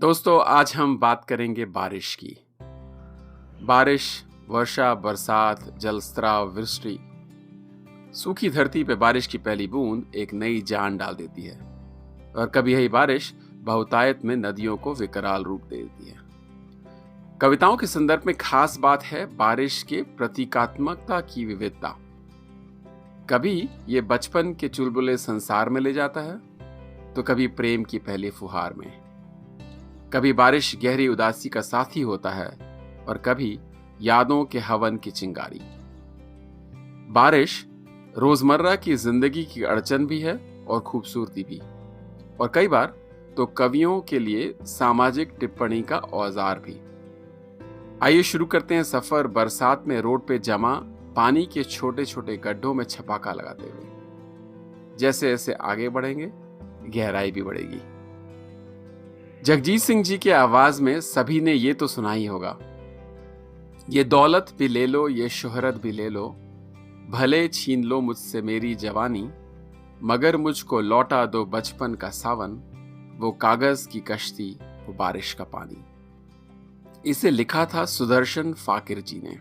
दोस्तों, आज हम बात करेंगे बारिश की। बारिश, वर्षा, बरसात, जलस्त्राव, वृष्टि। सूखी धरती पे बारिश की पहली बूंद एक नई जान डाल देती है और कभी यही बारिश बहुतायत में नदियों को विकराल रूप दे देती है। कविताओं के संदर्भ में खास बात है बारिश के प्रतीकात्मकता की विविधता। कभी ये बचपन के चुलबुले संसार में ले जाता है तो कभी प्रेम की पहली फुहार में। कभी बारिश गहरी उदासी का साथी होता है और कभी यादों के हवन की चिंगारी। बारिश रोजमर्रा की जिंदगी की अड़चन भी है और खूबसूरती भी, और कई बार तो कवियों के लिए सामाजिक टिप्पणी का औजार भी। आइए शुरू करते हैं सफर बरसात में रोड पे जमा पानी के छोटे छोटे गड्ढों में छपाका लगाते हुए। जैसे जैसे आगे बढ़ेंगे गहराई भी बढ़ेगी। जगजीत सिंह जी के आवाज में सभी ने ये तो सुना ही होगा, ये दौलत भी ले लो, ये शोहरत भी ले लो, भले छीन लो मुझसे मेरी जवानी, मगर मुझको लौटा दो बचपन का सावन, वो कागज की कश्ती, वो बारिश का पानी। इसे लिखा था सुदर्शन फाकिर जी ने।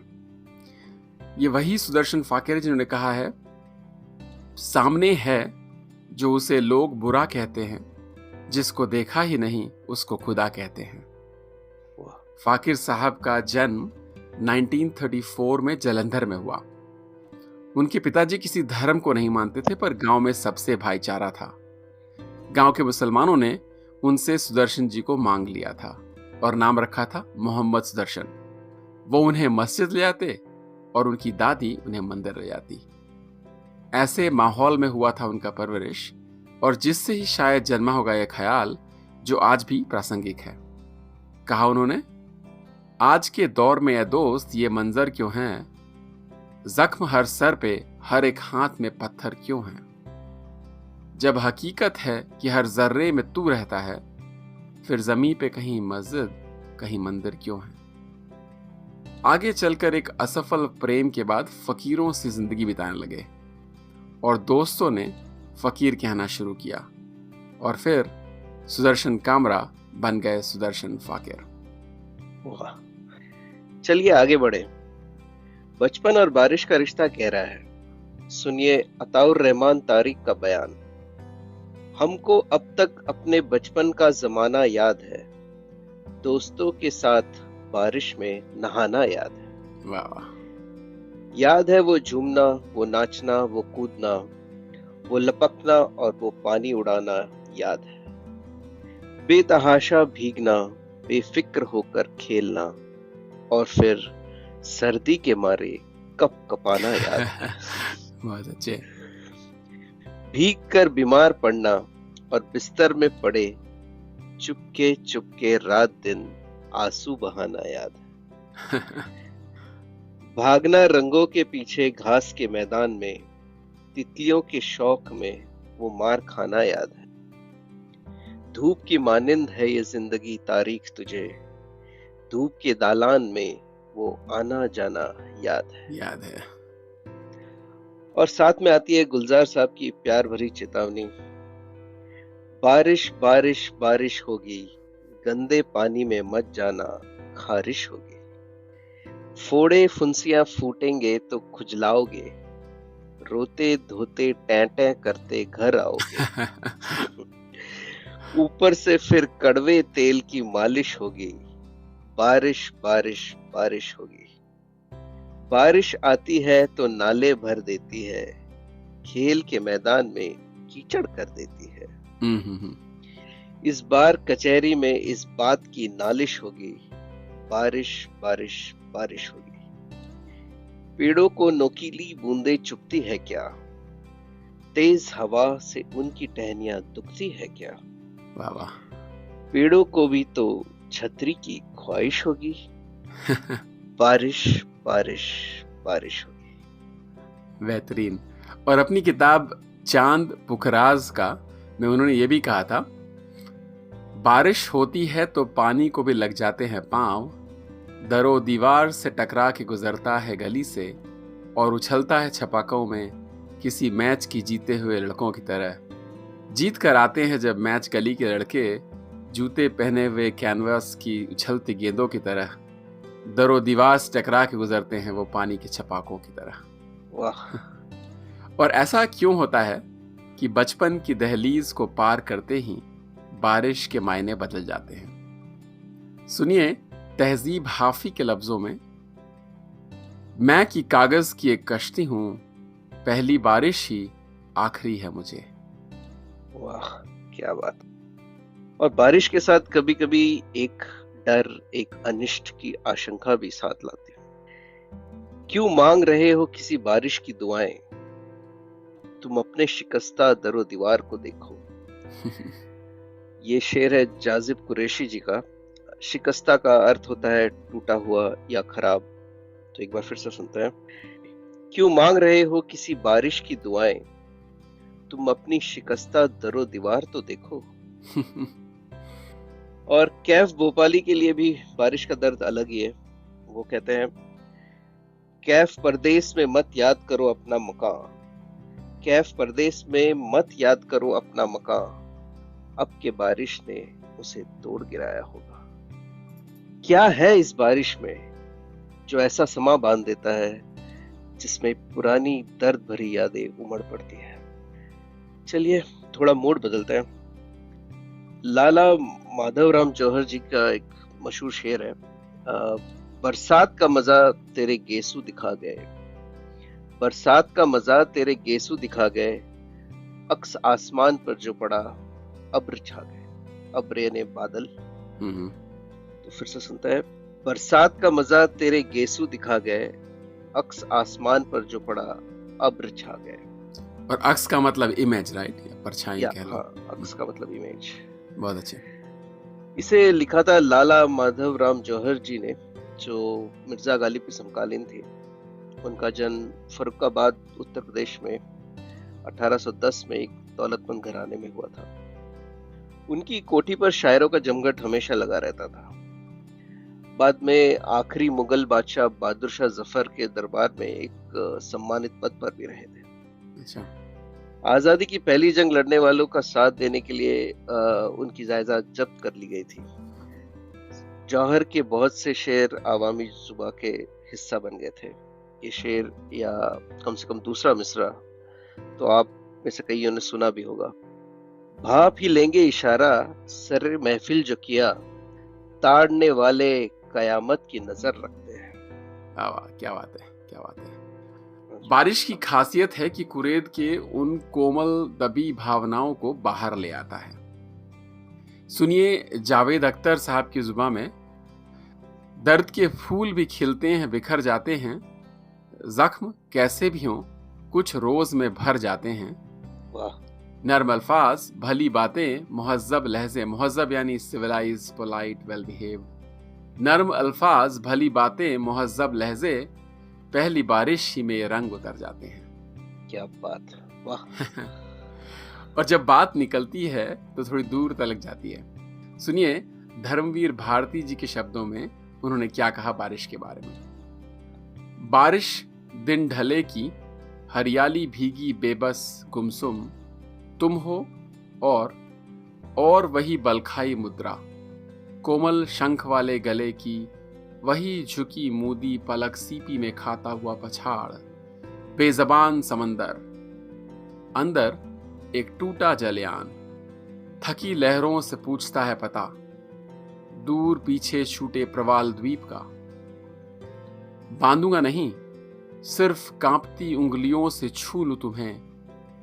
ये वही सुदर्शन फाकिर जिन्होंने कहा है, सामने है जो उसे लोग बुरा कहते हैं, जिसको देखा ही नहीं उसको खुदा कहते हैं। फाकिर साहब का जन्म 1934 में जालंधर में हुआ। उनके पिताजी किसी धर्म को नहीं मानते थे, पर गांव में सबसे भाईचारा था। गांव के मुसलमानों ने उनसे सुदर्शन जी को मांग लिया था और नाम रखा था मोहम्मद सुदर्शन। वो उन्हें मस्जिद ले आते और उनकी दादी उन्हें मंदिर ले जाती। ऐसे माहौल में हुआ था उनका परवरिश, और जिससे ही शायद जन्मा होगा यह ख्याल जो आज भी प्रासंगिक है। कहा उन्होंने, आज के दौर में ये दोस्त ये मंजर क्यों हैं, जख्म हर सर पे हर एक हाथ में पत्थर क्यों हैं, जब हकीकत है कि हर जर्रे में तू रहता है, फिर जमीन पे कहीं मस्जिद कहीं मंदिर क्यों है। आगे चलकर एक असफल प्रेम के बाद फकीरों से जिंदगी बिताने लगे और दोस्तों ने फकीर कहना शुरू किया, और फिर सुदर्शन कामरा बन गए सुदर्शन फाकिर। वाह, चलिए आगे बढ़े। बचपन और बारिश का रिश्ता गहरा है। सुनिए अताउर रहमान तारिक का बयान। हमको अब तक अपने बचपन का जमाना याद है, दोस्तों के साथ बारिश में नहाना याद है। वाह। याद है वो झूमना, वो नाचना, वो कूदना, वो लपकना और वो पानी उड़ाना याद है। बेतहाशा भीगना, बेफिक्र होकर खेलना, और फिर सर्दी के मारे कप कपाना याद है। बहुत अच्छे। भीग कर बीमार पड़ना और बिस्तर में पड़े चुपके चुपके रात दिन आंसू बहाना याद है। भागना रंगों के पीछे घास के मैदान में, तितलियों के शौक में वो मार खाना याद है। धूप की मानिंद है ये जिंदगी तारीख तुझे, धूप के दालान में वो आना जाना याद है। और साथ में आती है गुलजार साहब की प्यार भरी चेतावनी। बारिश बारिश बारिश होगी, गंदे पानी में मत जाना, खारिश होगी। फोड़े फुंसियां फूटेंगे तो खुजलाओगे, रोते धोते टैं करते घर आओगे। ऊपर से फिर कड़वे तेल की मालिश होगी, बारिश बारिश बारिश होगी। बारिश आती है तो नाले भर देती है, खेल के मैदान में कीचड़ कर देती है। इस बार कचहरी में इस बात की नालिश होगी, बारिश बारिश बारिश होगी। पेड़ों को नोकीली बूंदें चुभती है क्या, तेज हवा से उनकी टहनियां दुखती है क्या। वाह वाह। पेड़ों को भी तो छतरी की ख्वाहिश होगी, बारिश बारिश बारिश होगी। बेहतरीन। और अपनी किताब चांद पुखराज का में उन्होंने ये भी कहा था, बारिश होती है तो पानी को भी लग जाते हैं पांव, दरो दीवार से टकरा के गुजरता है गली से, और उछलता है छपाकों में किसी मैच की जीते हुए लड़कों की तरह। जीत कर आते हैं जब मैच गली के लड़के, जूते पहने हुए कैनवास की उछलती गेंदों की तरह दरो दीवार से टकरा के गुजरते हैं वो पानी के छपाकों की तरह। वाह। और ऐसा क्यों होता है कि बचपन की दहलीज को पार करते ही बारिश के मायने बदल जाते हैं। सुनिए तहजीब हाफी के लफ्जों में, मैं की कागज की एक कश्ती हूं, पहली बारिश ही आखिरी है मुझे। वाह क्या बात। और बारिश के साथ कभी कभी एक डर, एक अनिष्ट की आशंका भी साथ लाती है। क्यों मांग रहे हो किसी बारिश की दुआएं, तुम अपने शिकस्ता दरो दीवार को देखो। ये शेर है जाजिब कुरैशी जी का। शिकस्ता का अर्थ होता है टूटा हुआ या खराब। तो एक बार फिर से सुनते हैं। क्यों मांग रहे हो किसी बारिश की दुआएं, तुम अपनी शिकस्ता दरो दीवार तो देखो। और कैफ भोपाली के लिए भी बारिश का दर्द अलग ही है। वो कहते हैं, कैफ परदेस में मत याद करो अपना मकान, कैफ परदेस में मत याद करो अपना मकान, अब के बारिश ने उसे तोड़ गिराया होगा। क्या है इस बारिश में जो ऐसा समा बांध देता है जिसमें पुरानी दर्द भरी यादें उमड़ पड़ती है। चलिए थोड़ा मूड बदलते हैं। लाला माधवराम जौहर जी का एक मशहूर शेर है, बरसात का मजा तेरे गेसू दिखा गए, बरसात का मजा तेरे गेसू दिखा गए, अक्स आसमान पर जो पड़ा अब्र छा गए। अब्र यानी बादल। तो फिर से सुनता है, बरसात का मजा तेरे गेसू दिखा गए, अक्स आसमान पर जो पड़ा अब्र छा गए। और अक्स का मतलब इमेज, राइट, या परछाई कह लो। हाँ, अक्स का मतलब इमेज। बहुत अच्छे। इसे लिखा था लाला माधवराम जौहर जी ने, जो मिर्जा गालिब के समकालीन थे। उनका जन्म फर्रुखाबाद उत्तर प्रदेश में 1810 में एक दौलतमंद घराने में हुआ था। उनकी कोठी पर शायरों का जमघट हमेशा लगा रहता था। बाद में आखिरी मुगल बादशाह बहादुर शाह जफर के दरबार में एक सम्मानित पद पर भी रहे थे। अच्छा। आजादी की पहली जंग लड़ने वालों का साथ देने के लिए उनकी जायदाद जब्त कर ली गई थी। जौहर के बहुत से शेर आवामी जुबा के हिस्सा बन गए थे। ये शेर या कम से कम दूसरा मिसरा तो आप में से कईयों ने सुना भी होगा। भाप ही लेंगे इशारा, सर महफिल जो किया, ताड़ने वाले कयामत की नजर रखते हैं। क्या बात है, क्या बात है। बारिश की खासियत है कि कुरेद के उन कोमल दबी भावनाओं को बाहर ले आता है। सुनिए जावेद अख्तर साहब की जुबान में, दर्द के फूल भी खिलते हैं बिखर जाते हैं, जख्म कैसे भी हों कुछ रोज में भर जाते हैं। वाह। नर्म अल्फाज भली बातें मुहज्जब लहजे, मुहज्जब यानी सिविलाइज, पोलाइट, वेल बिहेव्ड। नर्म अल्फाज भली बातें मुहज्जब लहजे, पहली बारिश ही में रंग उतर जाते हैं। क्या बात, वाह। और जब बात निकलती है तो थोड़ी दूर तलक जाती है। सुनिए धर्मवीर भारती जी के शब्दों में उन्होंने क्या कहा बारिश के बारे में। बारिश दिन ढले की, हरियाली भीगी बेबस गुमसुम, तुम हो और वही बलखाई मुद्रा, कोमल शंख वाले गले की वही झुकी मूदी पलक, सीपी में खाता हुआ पछाड़, बेजबान समंदर, अंदर एक टूटा जलयान, थकी लहरों से पूछता है पता, दूर पीछे छूटे प्रवाल द्वीप का। बांधूंगा नहीं, सिर्फ कांपती उंगलियों से छू लूं तुम्हें,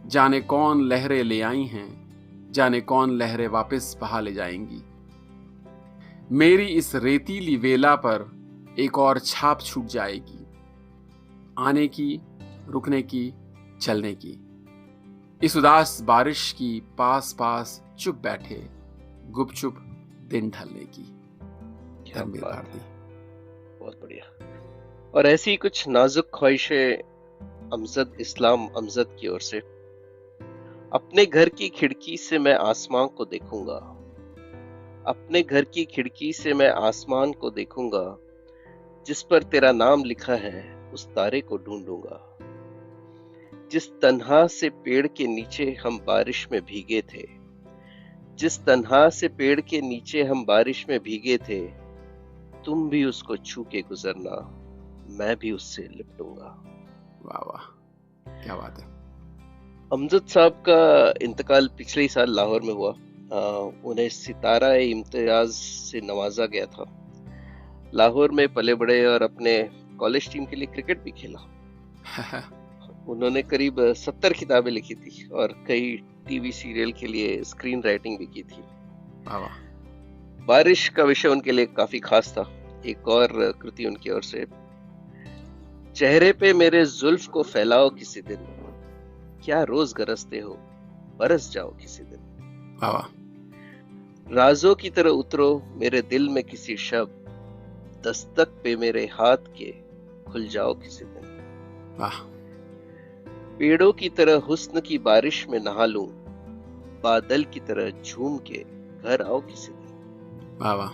जाने कौन लहरें ले आई हैं, जाने कौन लहरें वापस बहा ले जाएंगी। मेरी इस रेतीली वेला पर एक और छाप छूट जाएगी, आने की, रुकने की, चलने की। इस उदास बारिश की पास पास चुप बैठे, गुपचुप दिन ढलने की। धर्मवीर भारती। बहुत बढ़िया। और ऐसी ही कुछ नाजुक ख्वाहिशें अमजद इस्लाम अमजद की ओर से। अपने घर की खिड़की से मैं आसमान को देखूंगा, अपने घर की खिड़की से मैं आसमान को देखूंगा, जिस पर तेरा नाम लिखा है उस तारे को ढूंढूंगा। जिस तन्हा से पेड़ के नीचे हम बारिश में भीगे थे, जिस तन्हा से पेड़ के नीचे हम बारिश में भीगे थे, तुम भी उसको छू के गुजरना, मैं भी उससे लिपटूंगा। वाह वाह, क्या बात है। अमजद साहब का इंतकाल पिछले ही साल लाहौर में हुआ। उन्हें सितारा इम्तियाज से नवाजा गया था। लाहौर में पले बड़े और अपने कॉलेज टीम के लिए क्रिकेट भी खेला। उन्होंने करीब 70 किताबें लिखी थी और कई टीवी सीरियल के लिए स्क्रीन राइटिंग भी की थी। वाह वाह। बारिश का विषय उनके लिए काफी खास था। एक और कृति उनकी ओर से, चेहरे पे मेरे जुल्फ को फैलाओ किसी दिन, क्या रोज गरजते हो, बरस जाओ किसी दिन। वाह वाह। राजों की तरह उतरो मेरे दिल में किसी शब, दस्तक पे मेरे हाथ के खुल जाओ किसी दिन। वाह। पेड़ों की तरह हुस्न की बारिश में नहा लूं, बादल की तरह झूम के घर आओ किसी दिन। वाह वाह।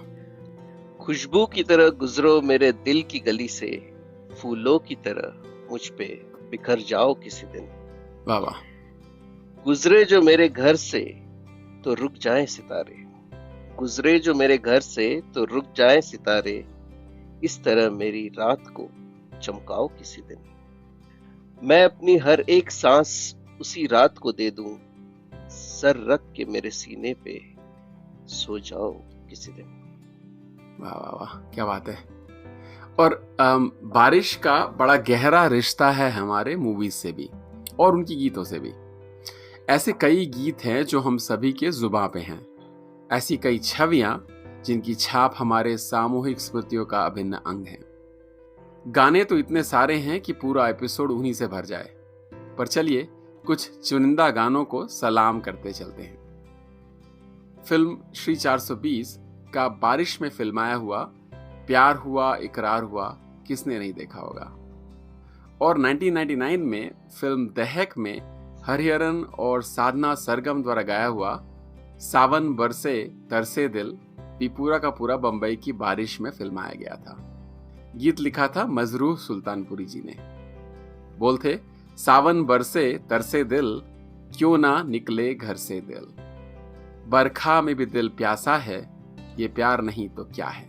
खुशबू की तरह गुजरो मेरे दिल की गली से, फूलों की तरह मुझ पे बिखर जाओ किसी दिन। वाह वाह। गुजरे जो मेरे घर से तो रुक जाएं सितारे, गुजरे जो मेरे घर से तो रुक जाएं सितारे, इस तरह मेरी रात को चमकाओ किसी दिन। मैं अपनी हर एक सांस उसी रात को दे दूं, सर रख के मेरे सीने पे सो जाओ किसी दिन। वाह वाह वाह, क्या बात है। और बारिश का बड़ा गहरा रिश्ता है हमारे मूवीज से भी और उनकी गीतों से भी। ऐसे कई गीत हैं जो हम सभी के जुबां पे हैं, ऐसी कई छवियां जिनकी छाप हमारे सामूहिक स्मृतियों का अभिन्न अंग है। गाने तो इतने सारे हैं कि पूरा एपिसोड उन्हीं से भर जाए, पर चलिए कुछ चुनिंदा गानों को सलाम करते चलते हैं। फिल्म श्री 420 का बारिश में फिल्माया हुआ प्यार हुआ इकरार हुआ किसने नहीं देखा होगा। और 1999 में फिल्म दहक में हरिहरन और साधना सरगम द्वारा गाया हुआ सावन बरसे तरसे दिल भी पूरा का पूरा बंबई की बारिश में फिल्माया गया था। गीत लिखा था मजरूह सुल्तानपुरी जी ने। बोल थे, सावन बरसे तरसे दिल, क्यों ना निकले घर से दिल, बरखा में भी दिल प्यासा है, ये प्यार नहीं तो क्या है।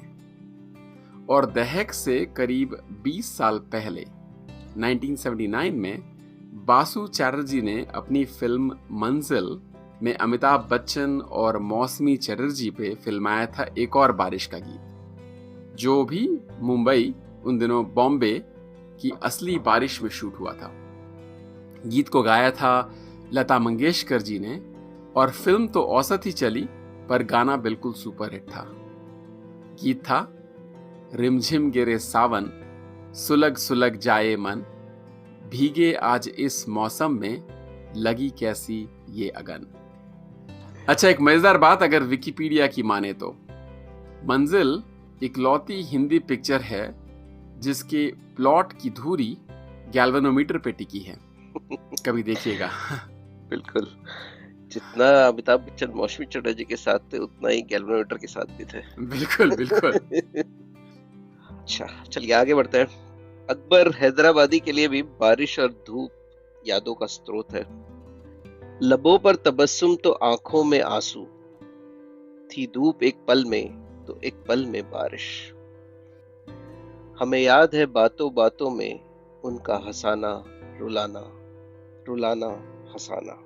और दहक से करीब 20 साल पहले 1979 में बासु चैटर्जी ने अपनी फिल्म मंजिल में अमिताभ बच्चन और मौसमी चटर्जी पे फिल्माया था एक और बारिश का गीत, जो भी मुंबई, उन दिनों बॉम्बे की असली बारिश में शूट हुआ था। गीत को गाया था लता मंगेशकर जी ने और फिल्म तो औसत ही चली, पर गाना बिल्कुल सुपरहिट था। गीत था, रिमझिम गिरे सावन, सुलग सुलग जाए मन, भीगे आज इस मौसम में, लगी कैसी ये अगन। अच्छा, एक मजेदार बात अगर विकिपीडिया की माने तो मंजिल इकलौती हिंदी पिक्चर है जिसके प्लॉट की धुरी गैल्वेनोमीटर पे टिकी है। कभी देखिएगा। बिल्कुल, जितना अमिताभ बच्चन मौसमी चटर्जी के साथ थे उतना ही गैल्वेनोमीटर के साथ भी थे। बिल्कुल बिल्कुल। अच्छा, चलिए आगे बढ़ते हैं। अकबर हैदराबादी के लिए भी बारिश और धूप यादों का स्रोत है। लबों पर तबस्सुम तो आंखों में आंसू, थी धूप एक पल में तो एक पल में बारिश, हमें याद है बातों बातों में उनका हंसाना रुलाना, रुलाना हंसाना।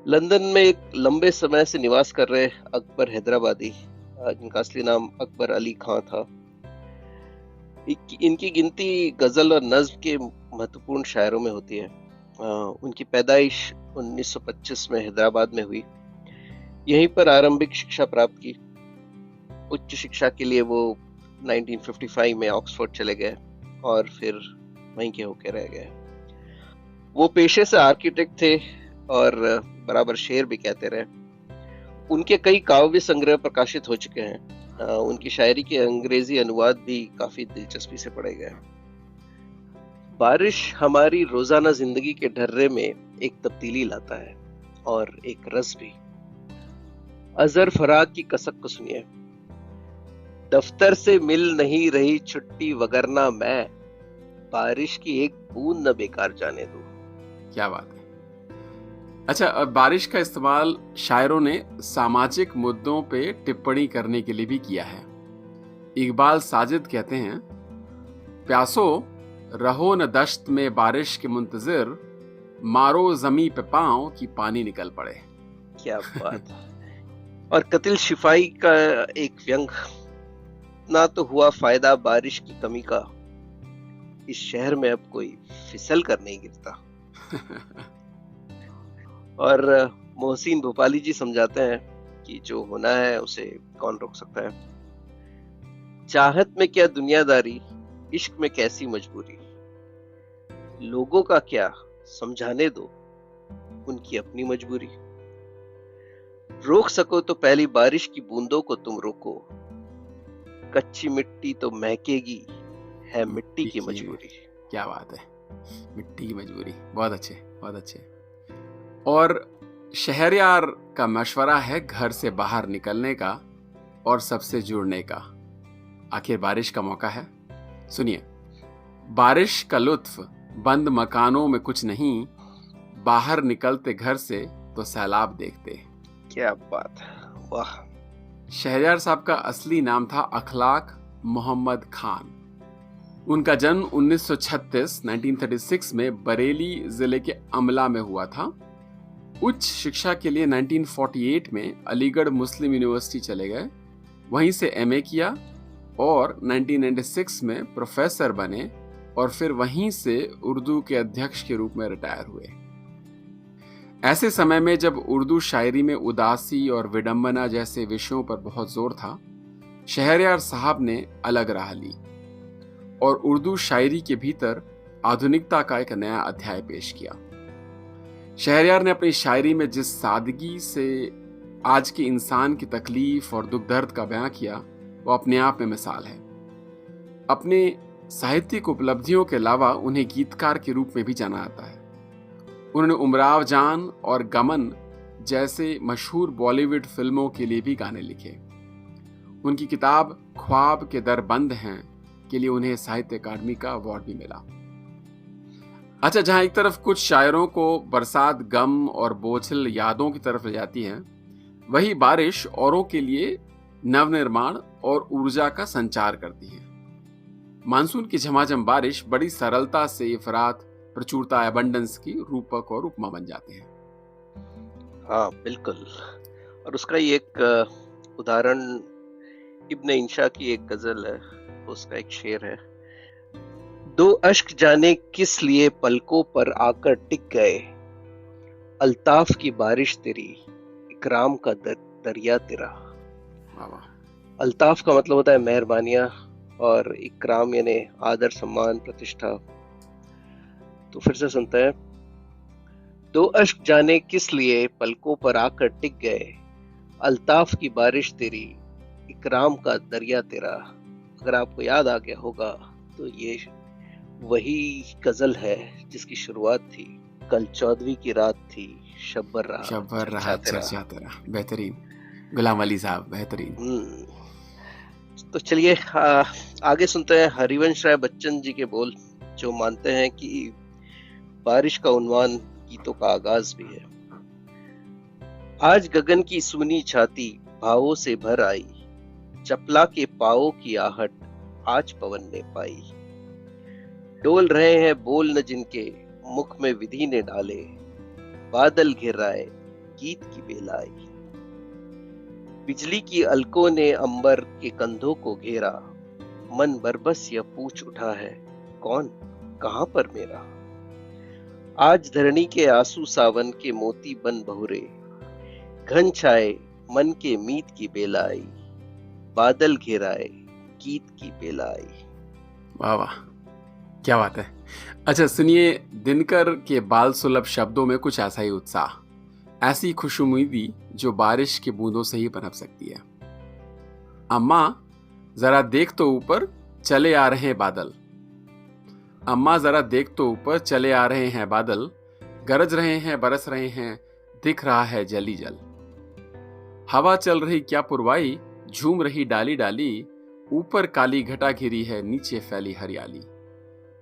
लंदन में एक लंबे समय से निवास कर रहे अकबर हैदराबादी, जिनका असली नाम अकबर अली खां था, इनकी गिनती गजल और नज्म के महत्वपूर्ण शायरों में होती है। उनकी पैदाइश 1925 में हैदराबाद में हुई। यहीं पर आरंभिक शिक्षा प्राप्त की। उच्च शिक्षा के लिए वो 1955 में ऑक्सफोर्ड चले गए और फिर वहीं के होके रह गए। वो पेशे से आर्किटेक्ट थे और बराबर शेर भी कहते रहे। उनके कई काव्य संग्रह प्रकाशित हो चुके हैं। उनकी शायरी के अंग्रेजी अनुवाद भी काफी दिलचस्पी से पढ़े गए। बारिश हमारी रोजाना जिंदगी के ढर्रे में एक तब्दीली लाता है और एक रस भी। अजहर फराग की कसक को सुनिए। दफ्तर से मिल नहीं रही छुट्टी वगरना मैं, बारिश की एक बूंद न बेकार जाने दूं। क्या बात है। अच्छा, अब बारिश का इस्तेमाल शायरों ने सामाजिक मुद्दों पे टिप्पणी करने के लिए भी किया है। इकबाल साजिद कहते हैं, प्यासो रहो न दश्त में बारिश के मुंतजिर, मारो जमी पे पांव कि पानी निकल पड़े। क्या बात है। और कतिल शिफाई का एक व्यंग, ना तो हुआ फायदा बारिश की कमी का, इस शहर में अब कोई फिसल कर नहीं गिरता। और मोहसिन भोपाली जी समझाते हैं कि जो होना है उसे कौन रोक सकता है। चाहत में क्या दुनियादारी, इश्क में कैसी मजबूरी, लोगों का क्या समझाने दो, उनकी अपनी मजबूरी। रोक सको तो पहली बारिश की बूंदों को तुम रोको, कच्ची मिट्टी तो महकेगी, है मिट्टी की मजबूरी। क्या बात है, मिट्टी की मजबूरी। बहुत अच्छे, बहुत अच्छे। और शहरयार का मशवरा है घर से बाहर निकलने का और सबसे जुड़ने का। आखिर बारिश का मौका है, सुनिए। बारिश का लुत्फ बंद मकानों में कुछ नहीं, बाहर निकलते घर से तो सैलाब देखते। क्या बात है, वाह। शहरयार साहब का असली नाम था अखलाक मोहम्मद खान। उनका जन्म 1936 में बरेली जिले के अमला में हुआ था। उच्च शिक्षा के लिए 1948 में अलीगढ़ मुस्लिम यूनिवर्सिटी चले गए, वहीं से एमए किया और 1996 में प्रोफेसर बने और फिर वहीं से उर्दू के अध्यक्ष के रूप में रिटायर हुए। ऐसे समय में जब उर्दू शायरी में उदासी और विडंबना जैसे विषयों पर बहुत जोर था, शहरयार साहब ने अलग राह ली और उर्दू शायरी के भीतर आधुनिकता का एक नया अध्याय पेश किया। शहरयार ने अपनी शायरी में जिस सादगी से आज के इंसान की तकलीफ और दुख दर्द का बयां किया, वो अपने आप में मिसाल है। अपने साहित्यिक उपलब्धियों के अलावा उन्हें गीतकार के रूप में भी जाना जाता है। उन्होंने उमराव जान और गमन जैसे मशहूर बॉलीवुड फिल्मों के लिए भी गाने लिखे। उनकी किताब ख्वाब के दर बंद हैं के लिए उन्हें साहित्य अकादमी का अवार्ड भी मिला। अच्छा, जहां एक तरफ कुछ शायरों को बरसात गम और बोझिल यादों की तरफ ले जाती है, वही बारिश औरों के लिए नवनिर्माण और ऊर्जा का संचार करती है। मानसून की झमाझम बारिश बड़ी सरलता से इफरात, प्रचुरता, एबंडेंस की रूपक और उपमा बन जाते हैं। हाँ बिल्कुल। और उसका ही एक उदाहरण इब्न इंशा की एक गजल है, उसका एक शेर है। दो अश्क जाने किस लिए पलकों पर आकर टिक गए, अल्ताफ की बारिश तेरी, इकराम का दरिया तेरा। अल्ताफ का मतलब होता है मेहरबानियां और इकराम यानी आदर, सम्मान, प्रतिष्ठा। तो फिर से सुनते हैं। दो अश्क जाने किस लिए पलकों पर आकर टिक गए, अल्ताफ की बारिश तेरी, इकराम का दरिया तेरा। अगर आपको याद आ गया होगा तो ये वही गजल है जिसकी शुरुआत थी, कल 14वीं की रात थी, शब्बर रहा चर्चा तेरा। बेहतरीन, गुलाम अली साहब, बेहतरीन। तो चलिए आगे सुनते हैं हरिवंश राय बच्चन जी के बोल, जो मानते हैं कि बारिश का उन्वान गीतों का आगाज भी है। आज गगन की सूनी छाती भावों से भर आई, चपला के पाओ की आहट आज पवन ने पाई। डोल रहे हैं बोल न जिनके मुख में विधि ने डाले, बादल घिर आए गीत की बेलाई। बिजली की अलकों ने अंबर के कंधों को घेरा, मन बरबस यह पूछ उठा है कौन कहां पर मेरा। आज धरणी के आंसू सावन के मोती बन बहुरे, घन छाए मन के मीत की बेलाई, बादल घेराए गीत की बेलाई। वाह वाह, क्या बात है। अच्छा सुनिए, दिनकर के बाल सुलभ शब्दों में कुछ ऐसा ही उत्साह, ऐसी खुशुमीदी जो बारिश की बूंदों से ही पनप सकती है। अम्मा जरा देख तो ऊपर चले आ रहे हैं बादल, अम्मा जरा देख तो ऊपर चले आ रहे हैं बादल, गरज रहे हैं बरस रहे हैं दिख रहा है जली जल। हवा चल रही क्या पुरवाई, झूम रही डाली डाली, ऊपर काली घटा घिरी है नीचे फैली हरियाली।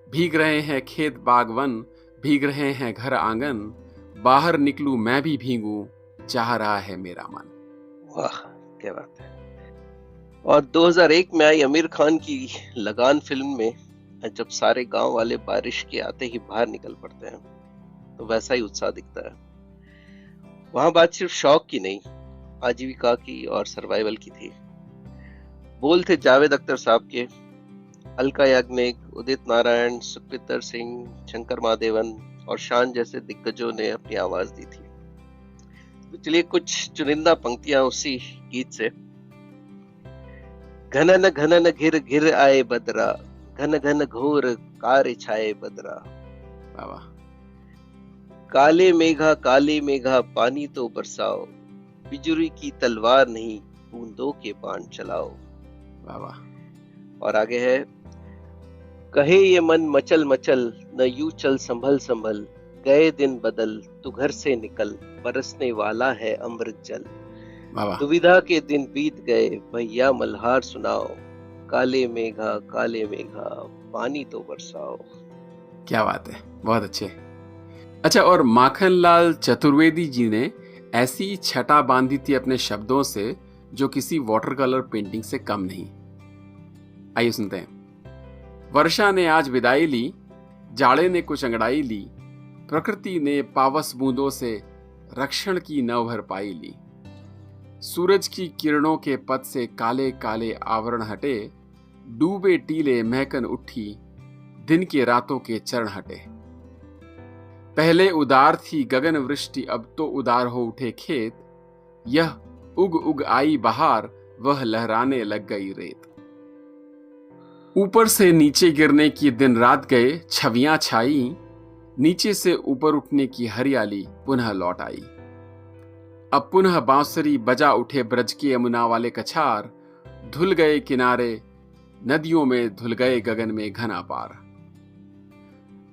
भीग रहे हैं खेत बागवन, भीग रहे हैं घर आंगन, बाहर निकलूं मैं भी भीगूं, चाह रहा है मेरा मन। वाह, क्या बात है। और 2001 में आई आमिर खान की लगान फिल्म में जब सारे गांव वाले बारिश के आते ही बाहर निकल पड़ते हैं तो वैसा ही उत्साह दिखता है। वहां बात सिर्फ शौक की नहीं, आजीविका की और सर्वाइवल की थी। बोल थे जावेद अख्तर साहब के, अलका याग्निक, उदित नारायण, सुखविंदर सिंह, शंकर महादेवन और शान जैसे दिग्गजों ने अपनी आवाज दी थी। तो चलिए कुछ चुनिंदा पंक्तियां उसी गीत से। घनन घनन घिर घिर आए बदरा, घन घन घोर कार छाए बदरा। बाबा। काले मेघा पानी तो बरसाओ, बिजुरी की तलवार नहीं बूंदों के बाण चलाओ। बाबा। और आगे है, कहे ये मन मचल मचल, न यूं चल संभल संभल, गए दिन बदल तू घर से निकल, बरसने वाला है अमृत जल। बाबा। दुविधा के दिन बीत गए, भैया मल्हार सुनाओ, काले मेघा पानी तो बरसाओ। क्या बात है, बहुत अच्छे। अच्छा, और माखनलाल चतुर्वेदी जी ने ऐसी छटा बांधी थी अपने शब्दों से जो किसी वाटर कलर पेंटिंग से कम नहीं। आइए सुनते हैं। वर्षा ने आज विदाई ली, जाड़े ने कुछ अंगड़ाई ली, प्रकृति ने पावस बूंदों से रक्षण की नव भरपाई ली। सूरज की किरणों के पथ से काले काले आवरण हटे, डूबे टीले महकन उठी, दिन के रातों के चरण हटे। पहले उदार थी गगन वृष्टि, अब तो उदार हो उठे खेत, यह उग उग आई बहार, वह लहराने लग गई रेत। ऊपर से नीचे गिरने की दिन रात गए, छवियां छाई, नीचे से ऊपर उठने की हरियाली पुनः लौट आई। अब पुनः बांसुरी बजा उठे ब्रज के यमुना वाले कछार, धुल गए किनारे नदियों में, धुल गए गगन में घना पार।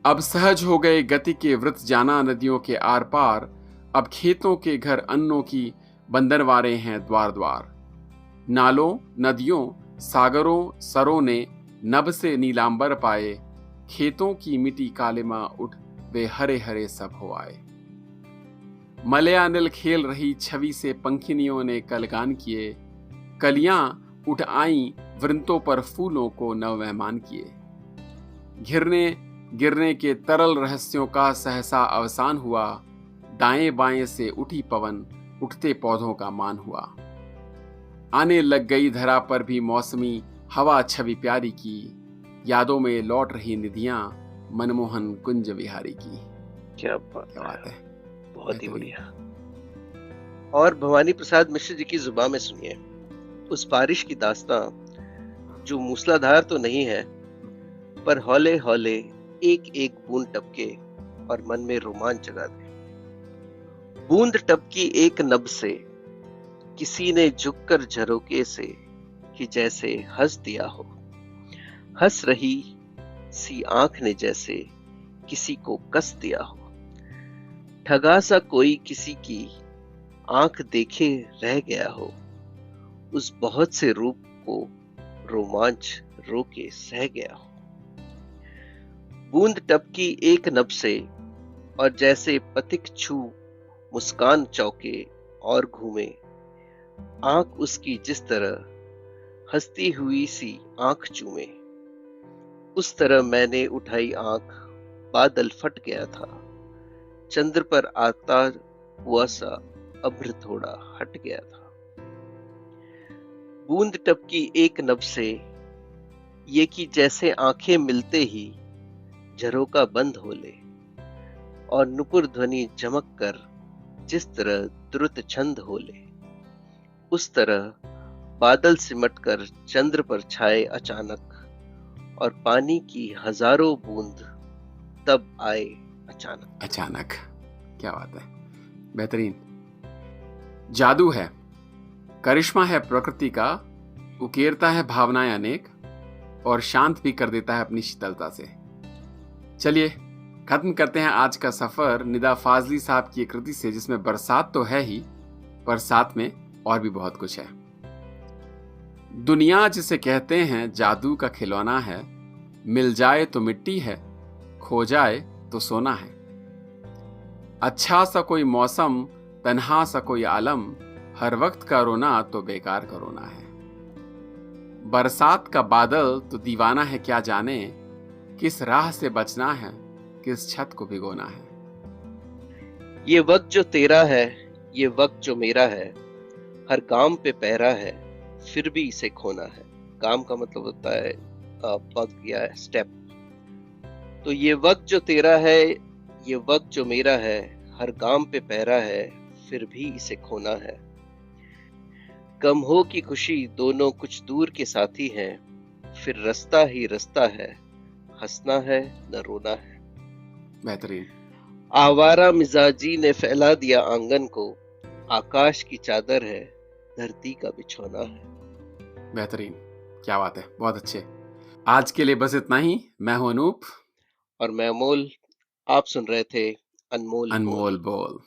अब सहज हो गए गति के वृत्त जाना नदियों के आर पार, अब खेतों के घर अन्नों की बंधनवारे हैं द्वार द्वार। नालों नदियों सागरों सरों ने नभ से नीलांबर पाए, खेतों की मिट्टी कालिमा उठ वे हरे हरे सब हो आए। मलयानिल खेल रही छवि से पंखिनियों ने कलगान किए, कलियां उठ आई वृंतों पर फूलों को नव मेहमान किए। घिरने गिरने के तरल रहस्यों का सहसा अवसान हुआ, दाएं बाएं से उठी पवन, उठते पौधों का मान हुआ। आने लग गई धरा पर भी मौसमी हवा छवि प्यारी की, यादों में लौट रही निधियां मनमोहन कुंज विहारी की। क्या बात है, बहुत ही बढ़िया। और भवानी प्रसाद मिश्र जी की जुबान में सुनिए उस बारिश की दास्तां जो मूसलाधार तो नहीं है, पर हौले हौले एक एक बूंद टपके और मन में रोमांच जगा दे। बूंद टपकी एक नब से, किसी ने झुककर झरोके से, कि जैसे हंस दिया हो। हंस रही सी आंख ने जैसे किसी को कस दिया हो। ठगा सा कोई किसी की आंख देखे रह गया हो, उस बहुत से रूप को रोमांच रोके सह गया हो। बूंद टपकी एक नब से, और जैसे पथिक छू मुस्कान चौके और घूमे, आंख उसकी जिस तरह हंसती हुई सी आंख चूमे, उस तरह मैंने उठाई आंख, बादल फट गया था, चंद्र पर आता हुआ सा अभ्र थोड़ा हट गया था। बूंद टपकी एक नब से, ये कि जैसे आंखें मिलते ही झरोका बंद हो ले, और नुपुर ध्वनि चमक कर जिस तरह द्रुत छंद हो ले, उस तरह बादल सिमट कर चंद्र पर छाए अचानक, और पानी की हजारों बूंद तब आए अचानक। अचानक, क्या बात है, बेहतरीन। जादू है, करिश्मा है प्रकृति का, उकेरता है भावनाएं अनेक, और शांत भी कर देता है अपनी शीतलता से। चलिए खत्म करते हैं आज का सफर निदा फाजली साहब की कृति से, जिसमें बरसात तो है ही, पर साथ में और भी बहुत कुछ है। दुनिया जिसे कहते हैं जादू का खिलौना है, मिल जाए तो मिट्टी है, खो जाए तो सोना है। अच्छा सा कोई मौसम, तन्हा सा कोई आलम, हर वक्त का रोना तो बेकार का रोना है। बरसात का बादल तो दीवाना है, क्या जाने किस राह से बचना है, किस छत को भिगोना है। ये वक्त जो तेरा है, ये वक्त जो मेरा है, हर गाम पे पहरा है, फिर भी इसे खोना है। गाम का मतलब होता है पग या स्टेप। तो ये वक्त जो तेरा है, ये वक्त जो मेरा है, हर गाम पे पहरा है, फिर भी इसे खोना है। गम हो की खुशी दोनों कुछ दूर के साथी हैं, फिर रास्ता ही रास्ता है, हंसना है न रोना है। बेहतरीन। आवारा मिजाजी ने फैला दिया आंगन को, आकाश की चादर है, धरती का बिछौना है। बेहतरीन, क्या बात है, बहुत अच्छे। आज के लिए बस इतना ही। मैं हूं अनूप और मैं अमोल। आप सुन रहे थे अनमोल बोल। अनमोल बोल।